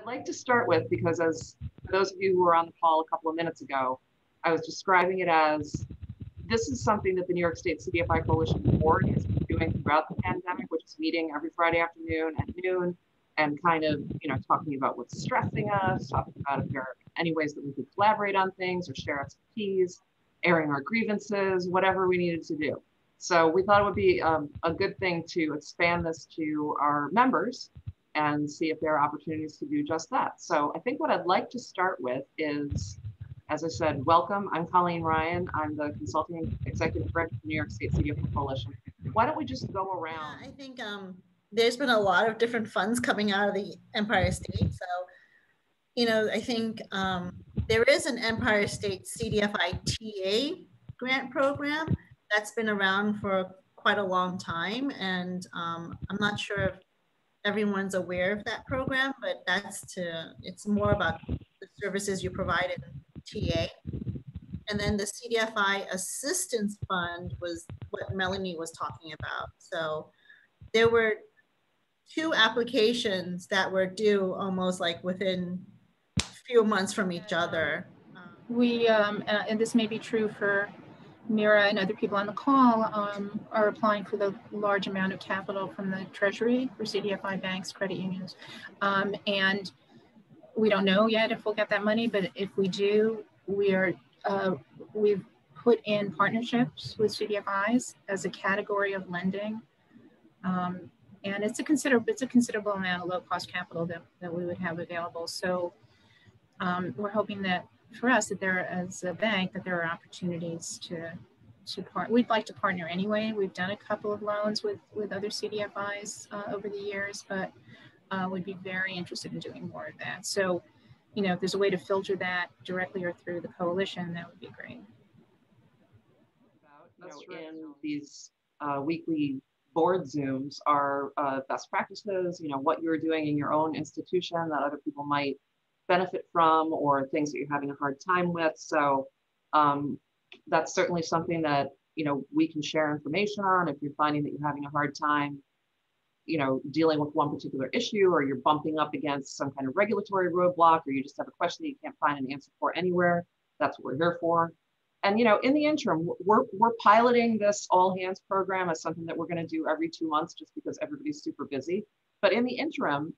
I'd like to start with, because as for those of you who were on the call a couple of minutes ago, I was describing it as this is something that the New York State CDFI Coalition Board has been doing throughout the pandemic, which is meeting every Friday afternoon at noon and kind of, talking about what's stressing us, talking about if there are any ways that we could collaborate on things or share expertise, airing our grievances, whatever we needed to do. So we thought it would be a good thing to expand this to our members and see if there are opportunities to do just that. So I think what I'd like to start with is, as I said, welcome. I'm Colleen Ryan. I'm the Consulting Executive Director of the New York State CDFI Coalition. Why don't we just go around? Yeah, I think there's been a lot of different funds coming out of the Empire State. So, I think there is an Empire State CDFI TA grant program that's been around for quite a long time. And I'm not sure if everyone's aware of that program, but it's more about the services you provide in TA. And then the CDFI Assistance Fund was what Melanie was talking about. So there were 2 applications that were due almost like within a few months from each other. We, and this may be true for Mira and other people on the call, are applying for the large amount of capital from the Treasury for CDFI banks, credit unions. And we don't know yet if we'll get that money, but if we do, we've put in partnerships with CDFIs as a category of lending. And it's a considerable amount of low-cost capital that we would have available. So we're hoping that for us, that there, as a bank, that there are opportunities to partner. We'd like to partner anyway. We've done a couple of loans with other CDFIs over the years, but would be very interested in doing more of that. So, if there's a way to filter that directly or through the coalition, that would be great. In these weekly board Zooms are best practices, what you're doing in your own institution that other people might benefit from, or things that you're having a hard time with. So that's certainly something that, we can share information on. If you're finding that you're having a hard time, dealing with one particular issue, or you're bumping up against some kind of regulatory roadblock, or you just have a question that you can't find an answer for anywhere, that's what we're here for. And, in the interim, we're piloting this all hands program as something that we're going to do every 2 months, just because everybody's super busy. But in the interim,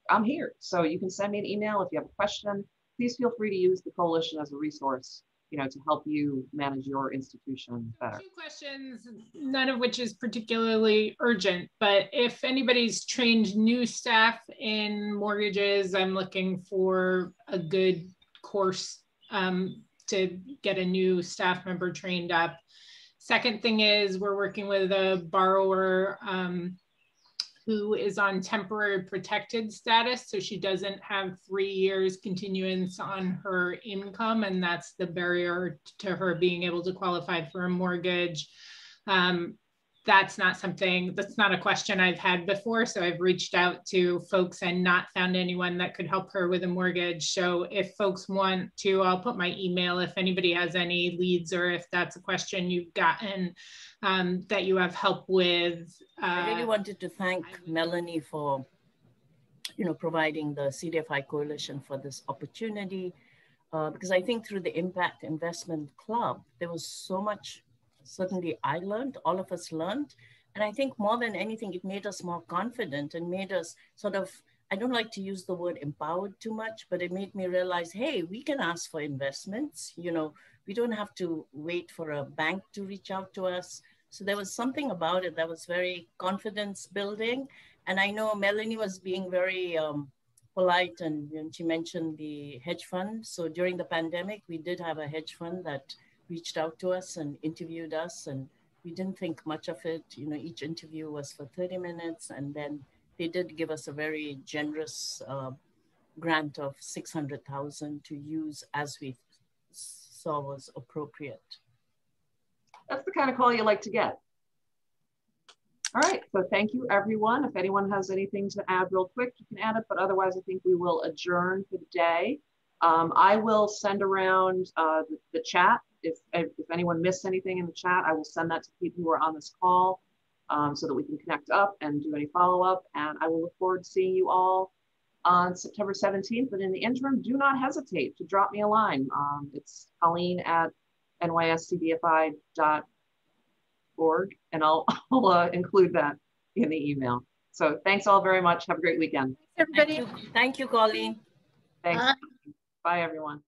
I'm here. So you can send me an email if you have a question. Please feel free to use the coalition as a resource, to help you manage your institution better. 2 questions, none of which is particularly urgent, but if anybody's trained new staff in mortgages, I'm looking for a good course to get a new staff member trained up. Second thing is we're working with a borrower who is on temporary protected status. So she doesn't have 3 years continuance on her income, and that's the barrier to her being able to qualify for a mortgage. That's not a question I've had before. So I've reached out to folks and not found anyone that could help her with a mortgage. So if folks want to, I'll put my email if anybody has any leads, or if that's a question you've gotten that you have help with. I really wanted to thank Melanie for, providing the CDFI Coalition for this opportunity, because I think through the Impact Investment Club, there was so much. Certainly I learned, all of us learned. And I think more than anything, it made us more confident and made us sort of, I don't like to use the word empowered too much, but it made me realize, hey, we can ask for investments. We don't have to wait for a bank to reach out to us. So there was something about it that was very confidence building. And I know Melanie was being very polite, and she mentioned the hedge fund. So during the pandemic, we did have a hedge fund that reached out to us and interviewed us, and we didn't think much of it. Each interview was for 30 minutes, and then they did give us a very generous grant of $600,000 to use as we saw was appropriate. That's the kind of call you like to get. All right, so thank you everyone. If anyone has anything to add real quick, you can add it, but otherwise I think we will adjourn for the day. I will send around the chat. If anyone missed anything in the chat, I will send that to people who are on this call so that we can connect up and do any follow-up. And I will look forward to seeing you all on September 17th. But in the interim, do not hesitate to drop me a line. It's Colleen@nyscdfi.org, and I'll include that in the email. So thanks all very much. Have a great weekend. Everybody. Thank you, Colleen. Thanks. Bye, everyone.